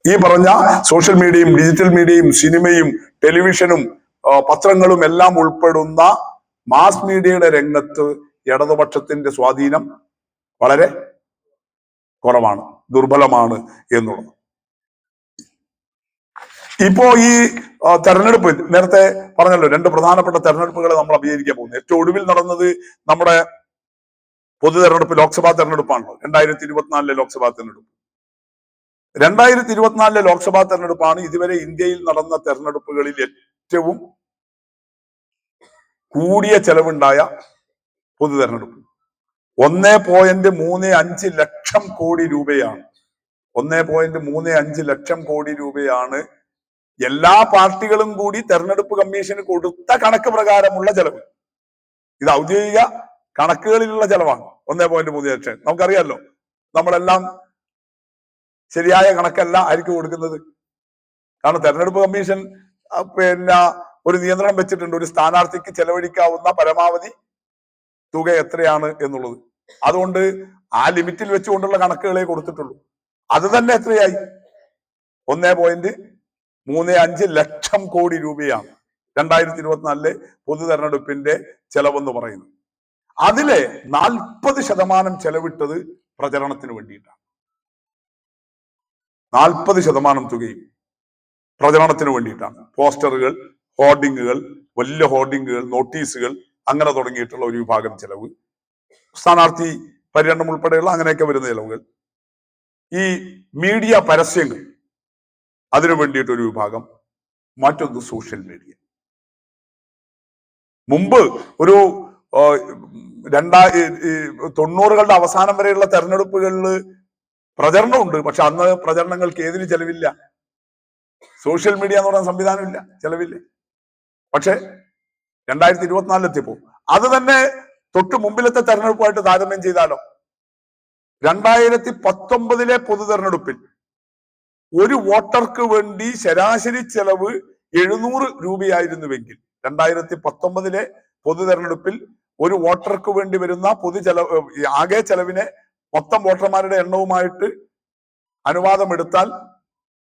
ഈ പറഞ്ഞ സോഷ്യൽ മീഡിയയും ഡിജിറ്റൽ മീഡിയയും സിനിമയും ടെലിവിഷനും പത്രങ്ങളും എല്ലാം ഉൾപ്പെടുന്ന മാസ് മീഡിയയുടെ രംഗത്ത് ഇടതുപക്ഷത്തിന്റെ സ്വാധീനം വളരെ കുറവാണ്, ദുർബലമാണ് എന്നുള്ളത്. ഇപ്പോ ഈ തെരഞ്ഞെടുപ്പ് നേരത്തെ പറഞ്ഞല്ലോ, രണ്ട് പ്രധാനപ്പെട്ട തെരഞ്ഞെടുപ്പുകളെ നമ്മൾ അഭിമുഖീകരിക്കാൻ പോകുന്നു. ഏറ്റവും ഒടുവിൽ നടന്നത് നമ്മുടെ പൊതു തെരഞ്ഞെടുപ്പ്, ലോക്സഭാ തെരഞ്ഞെടുപ്പാണല്ലോ. 2024 ലോക്സഭാ തെരഞ്ഞെടുപ്പ്. 2024 ലോക്സഭാ തെരഞ്ഞെടുപ്പാണ് ഇതുവരെ ഇന്ത്യയിൽ നടന്ന തെരഞ്ഞെടുപ്പുകളിൽ ഏറ്റവും കൂടിയ ചെലവുണ്ടായ പൊതു തെരഞ്ഞെടുപ്പ്. 1.35 ലക്ഷം കോടി രൂപയാണ്. 1.35 ലക്ഷം കോടി രൂപയാണ് എല്ലാ പാർട്ടികളും കൂടി തെരഞ്ഞെടുപ്പ് കമ്മീഷന് കൊടുത്ത കണക്ക് പ്രകാരമുള്ള ചെലവ്. ഇത് ഔദ്യോഗിക കണക്കുകളിലുള്ള ചെലവാണ്. 1.3 ലക്ഷം. നമുക്കറിയാമല്ലോ, നമ്മളെല്ലാം ശരിയായ കണക്കല്ല ആയിരിക്കും കൊടുക്കുന്നത്. കാരണം തെരഞ്ഞെടുപ്പ് കമ്മീഷൻ ഒരു നിയന്ത്രണം വെച്ചിട്ടുണ്ട്, ഒരു സ്ഥാനാർത്ഥിക്ക് ചെലവഴിക്കാവുന്ന പരമാവധി തുക എത്രയാണ് എന്നുള്ളത്. അതുകൊണ്ട് ആ ലിമിറ്റിൽ വെച്ചുകൊണ്ടുള്ള കണക്കുകളെ കൊടുത്തിട്ടുള്ളൂ. അത് തന്നെ എത്രയായി? 1.35 ലക്ഷം കോടി രൂപയാണ് 2024 പൊതു തെരഞ്ഞെടുപ്പിന്റെ ചെലവെന്ന് പറയുന്നത്. അതിലെ 40% ചെലവിട്ടത് പ്രചരണത്തിന് വേണ്ടിയിട്ടാണ്. 40% തുകയും പ്രചരണത്തിന് വേണ്ടിയിട്ടാണ്. പോസ്റ്ററുകൾ, ഹോർഡിങ്ങുകൾ, വലിയ ഹോർഡിങ്ങുകൾ, നോട്ടീസുകൾ, അങ്ങനെ തുടങ്ങിയിട്ടുള്ള ഒരു വിഭാഗം ചെലവ്, സ്ഥാനാർത്ഥി പര്യടനം ഉൾപ്പെടെയുള്ള അങ്ങനെയൊക്കെ വരുന്ന ചെലവുകൾ, ഈ മീഡിയ പരസ്യങ്ങൾ, അതിനു വേണ്ടിയിട്ടൊരു വിഭാഗം, മറ്റൊന്ന് സോഷ്യൽ മീഡിയ. മുമ്പ് ഒരു 90കളുടെ അവസാനം വരെയുള്ള തെരഞ്ഞെടുപ്പുകളിൽ പ്രചരണമുണ്ട്. പക്ഷെ അന്ന് പ്രചരണങ്ങൾക്ക് ഏതിന് ചെലവില്ല. സോഷ്യൽ മീഡിയ എന്ന് പറയുന്ന സംവിധാനമില്ല, ചെലവില്ല. പക്ഷെ 2024 എത്തിയപ്പോ അത് തന്നെ തൊട്ട് മുമ്പിലത്തെ തെരഞ്ഞെടുപ്പുമായിട്ട് താരതമ്യം ചെയ്താലോ, 2019 പൊതു തെരഞ്ഞെടുപ്പിൽ ഒരു വോട്ടർക്ക് വേണ്ടി ശരാശരി ചെലവ് 700 രൂപയായിരുന്നുവെങ്കിൽ 2019 പൊതു തെരഞ്ഞെടുപ്പിൽ ഒരു വോട്ടർക്ക് വേണ്ടി വരുന്ന ആകെ ചെലവിനെ മൊത്തം വോട്ടർമാരുടെ എണ്ണവുമായിട്ട് അനുപാതം എടുത്താൽ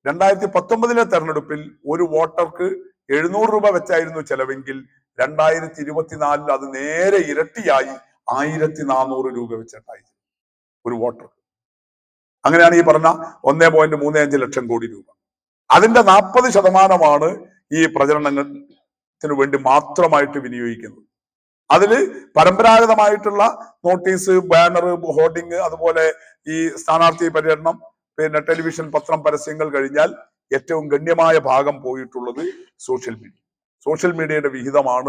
2019 തെരഞ്ഞെടുപ്പിൽ ഒരു വോട്ടർക്ക് 700 രൂപ വെച്ചായിരുന്നു ചെലവെങ്കിൽ 2024 അത് നേരെ ഇരട്ടിയായി 1400 രൂപ വെച്ചിട്ടായി ഒരു വോട്ടർ. അങ്ങനെയാണ് ഈ പറഞ്ഞ 1.35 ലക്ഷം കോടി രൂപ. അതിന്റെ 40% ഈ പ്രചരണത്തിന് വേണ്ടി മാത്രമായിട്ട് വിനിയോഗിക്കുന്നത്. അതിൽ പരമ്പരാഗതമായിട്ടുള്ള നോട്ടീസ്, ബാനർ, ഹോർഡിങ്, അതുപോലെ ഈ സ്ഥാനാർത്ഥി പര്യടനം, പിന്നെ ടെലിവിഷൻ, പത്രം, പരസ്യങ്ങൾ കഴിഞ്ഞാൽ ഏറ്റവും ഗണ്യമായ ഭാഗം പോയിട്ടുള്ളത് സോഷ്യൽ മീഡിയ. സോഷ്യൽ മീഡിയയുടെ വിഹിതമാണ്